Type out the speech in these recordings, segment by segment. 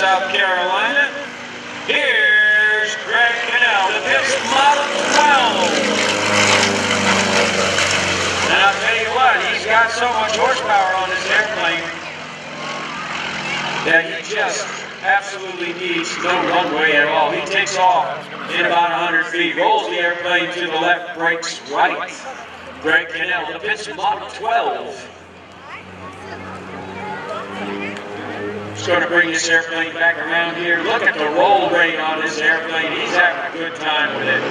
South Carolina. Here's Greg Connell, the Pitts Model 12. And I'll tell you what, he's got so much horsepower on this airplane that he just absolutely needs no runway at all. He takes off in about 100 feet, rolls the airplane to the left, brakes right. Greg Connell, the Pitts Model 12. Just going to bring this airplane back around here. Look at the roll rate on this airplane. He's having a good time with it.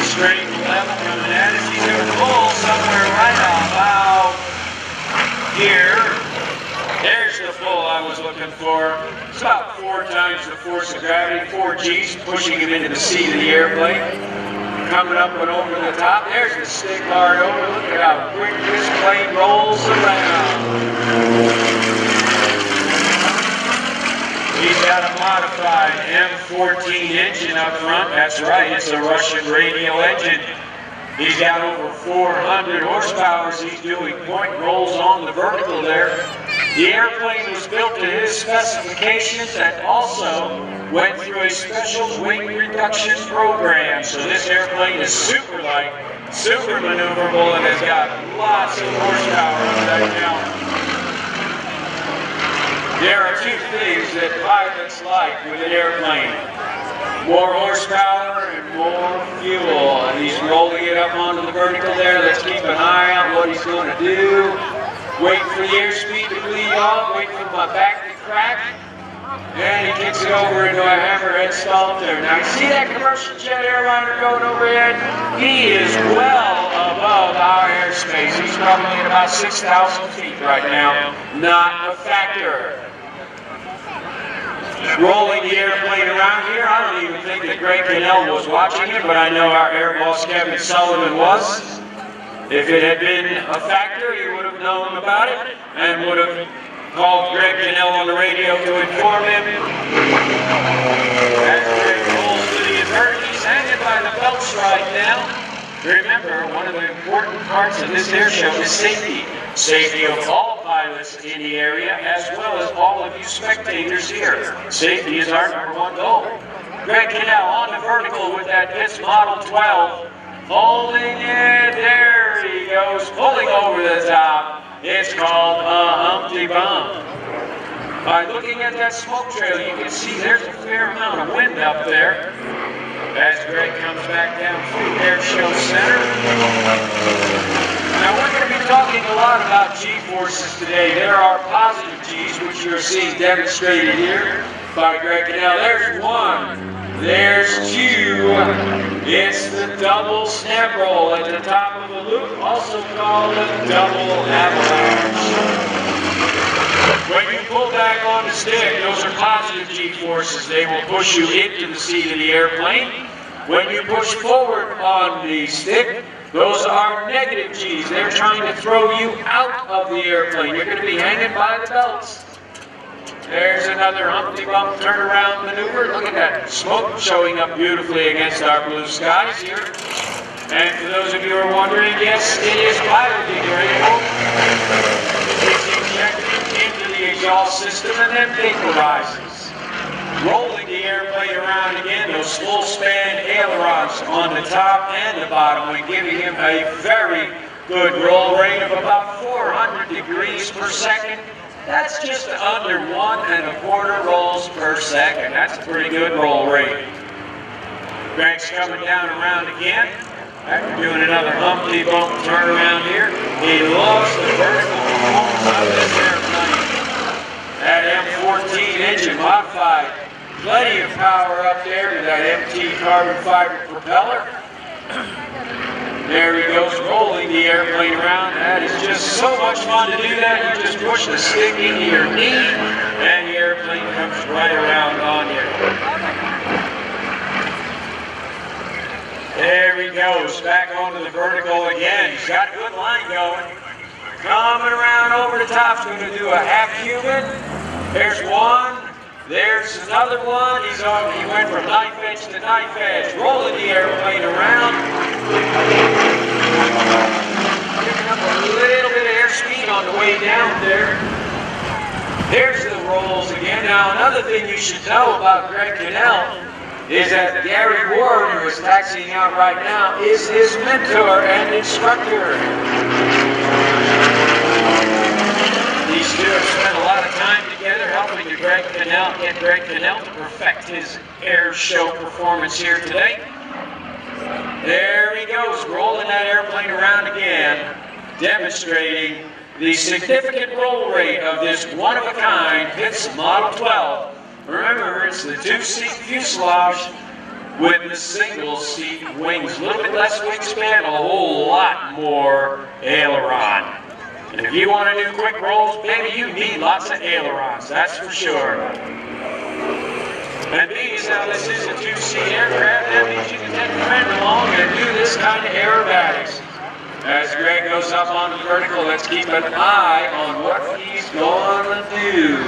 Straight and level coming at us. He's going to pull somewhere right about here. There's the pull I was looking for. It's about 4 times the force of gravity, 4 G's, pushing him into the seat of the airplane. Coming up and over the top. There's the stick hard over. Look at how quick this plane rolls around. He's got a modified M14 engine up front. That's right, it's a Russian radial engine. He's got over 400 horsepower as he's doing point rolls on the vertical there. The airplane was built to his specifications and also went through a special weight reduction program. So this airplane is super light, super maneuverable, and has got lots of horsepower on that count. There are 2 things that pilots like with an airplane. More horsepower and more fuel. And he's rolling it up onto the vertical there. Let's keep an eye on what he's going to do. Wait for the airspeed to bleed off. Wait for my back to crack. And he kicks it over into a hammerhead stall there. Now you see that commercial jet airliner going overhead? He is well above our airspace. He's probably at about 6,000 feet right now. Not a factor. Rolling the airplane around here. I don't even think that Greg Connell was watching it, but I know our air boss Kevin Sullivan was. If it had been a factor, he would have known about it and would have called Greg Connell on the radio to inform him. As Greg rolls to the invert, he's hanging by the belts right now. Remember, one of the important parts of this air show is safety. Safety of all pilots in the area, as well as all of you spectators here. Safety is our #1 goal. Greg Connell on the vertical with that Pitts Model 12. Holding it, there he goes, pulling over the top. It's called a Humpty Bump. By looking at that smoke trail, you can see there's a fair amount of wind up there. As Greg comes back down through Air Show Center. Now we're going to be talking a lot about G-forces today. There are positive G's, which you're seeing demonstrated here by Greg Connell. There's 1, there's 2. It's the double snap roll at the top of the loop, also called a double avalanche. When you pull back on the stick, those are positive G-forces. They will push you into the seat of the airplane. When you push forward on the stick, those are negative G's. They're trying to throw you out of the airplane. You're going to be hanging by the belts. There's another Humpty Bump turnaround maneuver. Look at that smoke showing up beautifully against our blue skies here. And for those of you who are wondering, yes, it is biodegradable. It's injected into the exhaust system and then vaporizes. Rolling the airplane around again, those full span ailerons on the top and the bottom, and giving him a very good roll rate of about 400 degrees per second. That's just under 1¼ rolls per second. That's a pretty good roll rate. Greg's coming down around again. After doing another Humpty Bump turnaround here, he lost the vertical performance of this airplane. That M14 engine modified. Plenty of power up there to that MT carbon fiber propeller. There he goes, rolling the airplane around. That is just so much fun to do that. You just push the stick into your knee, and the airplane comes right around on you. There he goes, back onto the vertical again. He's got a good line going. Coming around over the top, he's going to do a half Cuban. There's 1. There's another one. He went from knife edge to knife edge, rolling the airplane around. Picking up a little bit of airspeed on the way down there. There's the rolls again. Now, another thing you should know about Greg Connell is that Gary Ward, who is taxiing out right now, is his mentor and instructor. These two have spent a lot of time together helping to get Greg Connell to perfect his air show performance here today. There he goes, rolling that airplane around again, demonstrating the significant roll rate of this one-of-a-kind Pitts Model 12. Remember, it's the two-seat fuselage with the single-seat wings. A little bit less wingspan, a whole lot more aileron. And if you want to do quick rolls, baby, you need lots of ailerons, that's for sure. And being as how this is a two-seat aircraft, that means you can take a friend along and do this kind of aerobatics. As Greg goes up on the vertical, let's keep an eye on what he's going to do.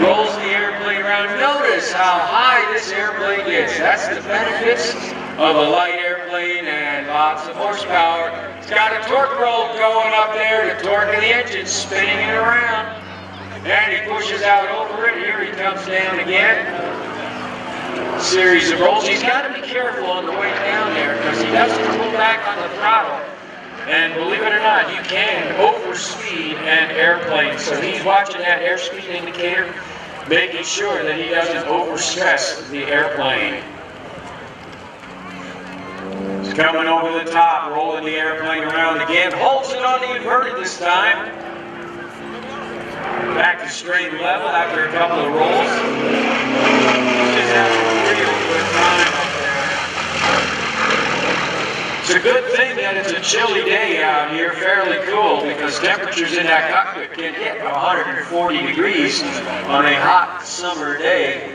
Rolls the airplane around. Notice how high this airplane gets. That's the benefits of a light airplane and lots of horsepower. It's got a torque roll going up there to torque the engine, spinning it around. And he pushes out over it. Here he comes down again. Series of rolls. He's got to be careful on the way down there because he doesn't pull back on the throttle. And believe it or not, you can overspeed an airplane. So he's watching that airspeed indicator, making sure that he doesn't overstress the airplane. He's coming over the top, rolling the airplane around again. Holds it on the inverted this time. Back to straight level after a couple of rolls. Just having a real good time up there. It's a good thing that it's a chilly day out here, fairly cool, because temperatures in that cockpit can hit 140 degrees on a hot summer day.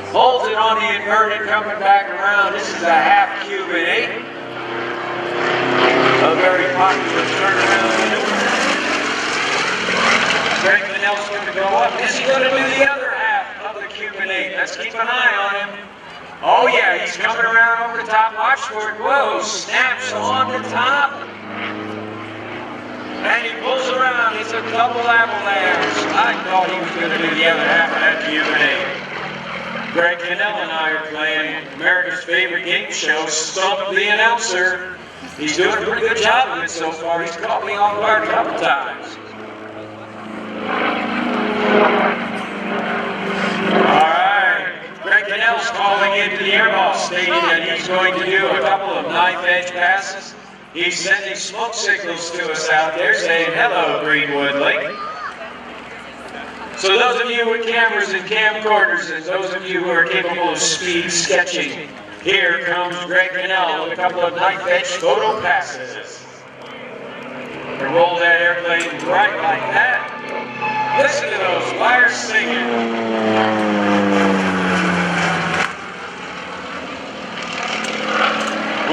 Holds it on the inverted, coming back around. This is a half Cuban 8. A very popular turnaround maneuver. Greg Connell's going to go up. Is he going to do the other half of the Cuban 8? Let's keep an eye on him. Oh yeah, he's coming around over the top. Watch for it. Whoa, snaps on the top. And he pulls around. It's a double avalanche. I thought he was going to do the other half of that Cuban 8. Greg Connell and I are playing America's favorite game show, Stump the Announcer. He's doing a pretty good job of it so far. He's caught me off guard a couple times. Alright, Greg Connell's calling into the airball stating that he's going to do a couple of knife-edge passes. He's sending smoke signals to us out there saying, hello, Greenwood Lake. So those of you with cameras and camcorders and those of you who are capable of speed sketching, here comes Greg Connell with a couple of knife-edge photo passes. To roll that airplane right like that. Listen to those wires singing.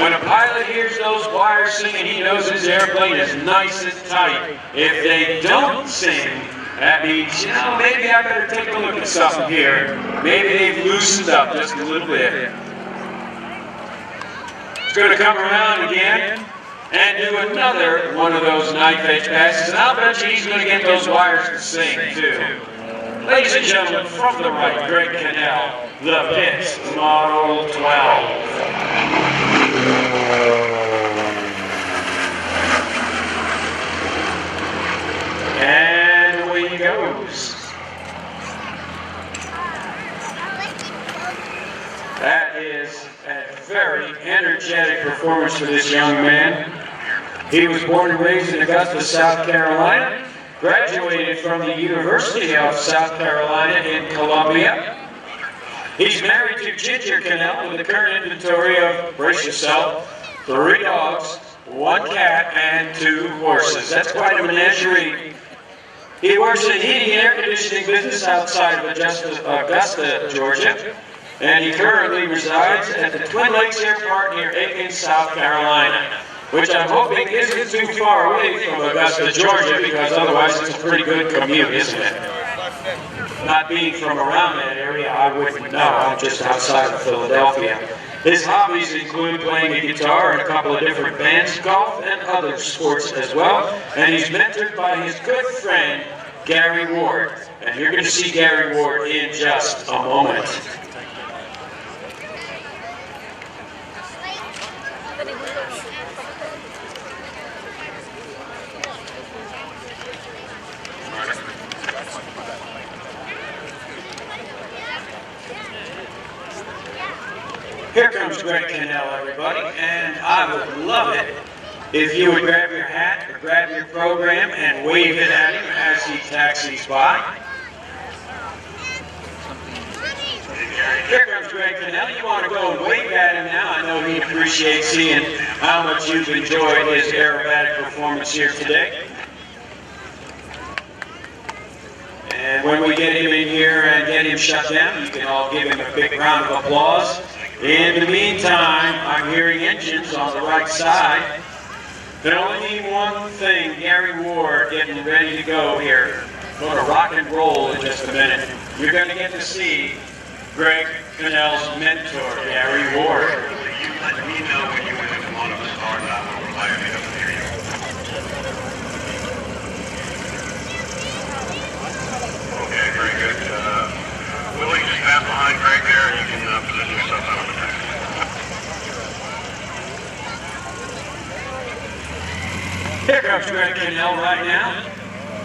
When a pilot hears those wires singing, he knows his airplane is nice and tight. If they don't sing, that means, you know, maybe I better take a look at something here. Maybe they've loosened up just a little bit. It's going to come around again and do another one of those knife-edge passes. And I'll bet you he's going to get those wires to sing, too. Ladies and gentlemen, from the right, Greg Connell, the Pitts Model 12. And away he goes. That is a very energetic performance for this young man. He was born and raised in Augusta, South Carolina, graduated from the University of South Carolina in Columbia. He's married to Ginger Connell with a current inventory of, brace yourself, 3 dogs, 1 cat, and 2 horses. That's quite a menagerie. He works in heating and air conditioning business outside of Augusta, Georgia. And he currently resides at the Twin Lakes Airport near Aiken, South Carolina, which I'm hoping isn't too far away from Augusta, Georgia, because otherwise it's a pretty good commute, isn't it? Not being from around that area, I wouldn't know. I'm just outside of Philadelphia. His hobbies include playing a guitar in a couple of different bands, golf, and other sports as well. And he's mentored by his good friend, Gary Ward. And you're going to see Gary Ward in just a moment. Here comes Greg Connell, everybody, and I would love it if you would grab your hat or grab your program and wave it at him as he taxis by. Here comes Greg Connell. You want to go and wave at him now. I know he appreciates seeing how much you've enjoyed his aerobatic performance here today. And when we get him in here and get him shut down, you can all give him a big round of applause. In the meantime, I'm hearing engines on the right side. They only need one thing, Gary Ward getting ready to go here. Going to rock and roll in just a minute. You're going to get to see Greg Connell's mentor, Gary Ward. You let me know when you want to one of us start, and I will rely on you to hear you. Okay, very good. Willie, just pass behind Greg there, and you can position yourself out on the track. Here comes Greg Connell right now.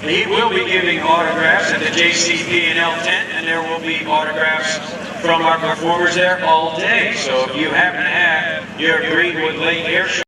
He will be giving autographs at the JCP and L tent, and there will be autographs from our performers there all day. So if you happen to have your Greenwood Lake Airshow